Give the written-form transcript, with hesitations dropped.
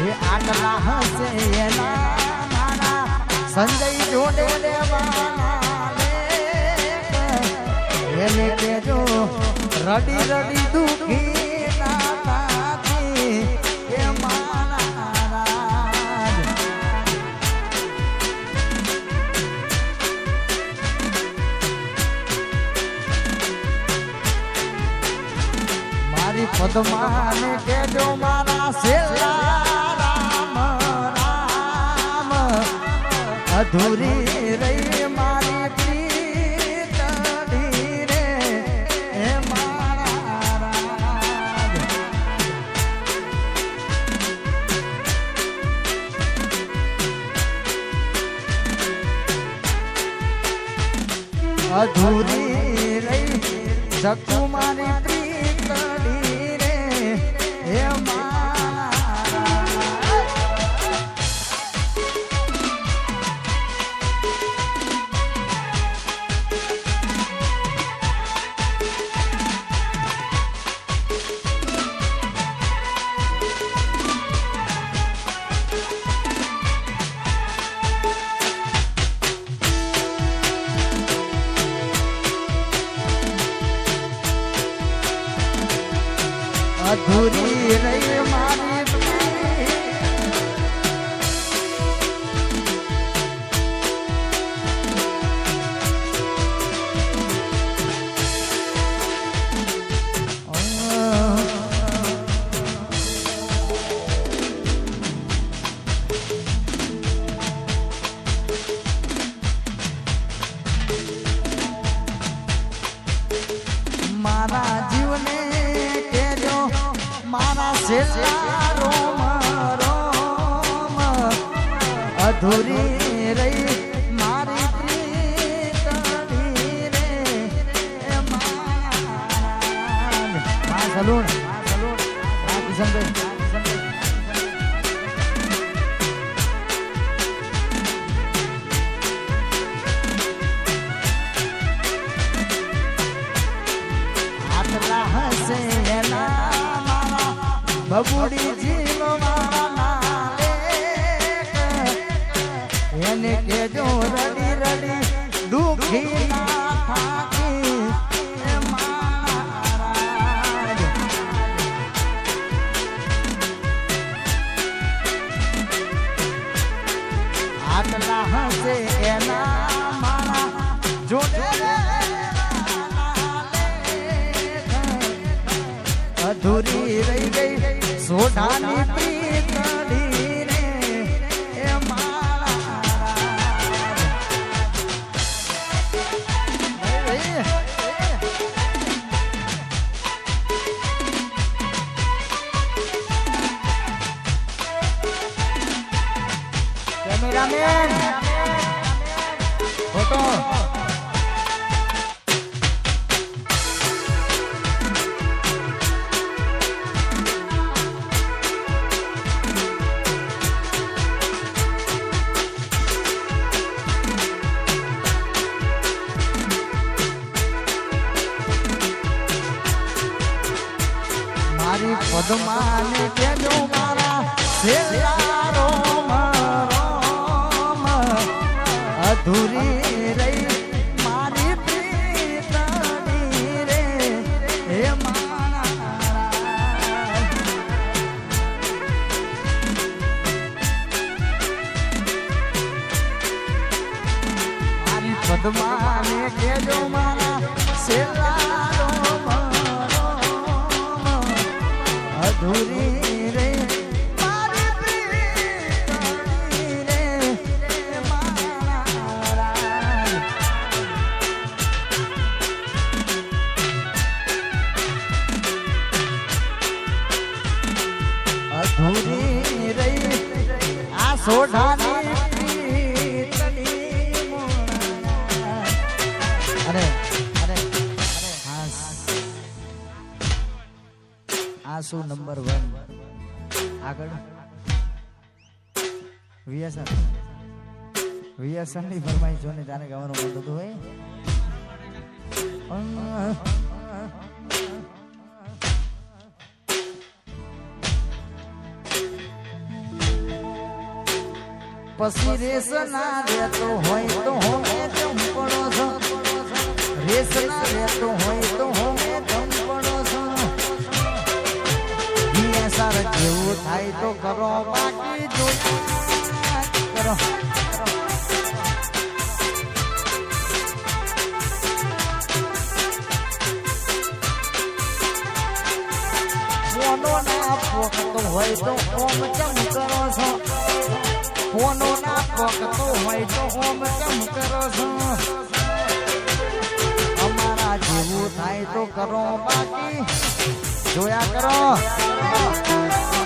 એ આટલા હસે એના મારા સંજય જોડે દેવાના એને કેજો રડી રડી દુખી ના થાતી એ મારા મારી પદ્માને કેજો મારા સેલા રામ રામ અધૂરી રહી મારી પ્રીતડી રે હે મારા રાજ અધૂરી રહી જગુ મારી પ્રીતડી રે હે અધૂરી રહી મારી મારા જીવને મારા સેલા રોમ રોમ અધૂરી રહી મારી પ્રીતડી રે એ મારા સલૂન કિશનભાઈ આટલા હસે એના બબુડી જીવવાના એને કેજો રડી રડી દુખી ના થાકી એ મારા આટલા હસે એના મારા જોડે અધૂરી રહી ગઈ સોઢાની પ્રીતડી રે એ મારા કેમેરામેન ફોટો મારી પદ્માને કેજો મારા સેલા રોમ રોમ અધૂરી રહી મારી પ્રીતડી રે હે મારા મારી પદ્માને કેજો મારા સેલા રોમ અધૂરી રે મારી પ્રીતડી રે મારા અધૂરી રહી આ સોઢાની પ્રીતડી અરે અરે આ શું નંબર 1 આગળ વીએસઆર ની ફરમાઈ જોને તારે ગાવાનું મન થતું હોય પછી રેસ ના રહેતો હોય તો હોમે જમ પડો છો રેસ ના રહેતો હોય તો હોમે જમ પડો છો સાર જેવું થાય તો કરો બાકી જોયા કરો ફોનો ના પોકતો હોય તો ઓમ ચમ કરો છો ફોનો ના પોકતો હોય તો ઓમ ચમ કરો છો અમારા જેવું થાય તો કરો બાકી જોયા કરો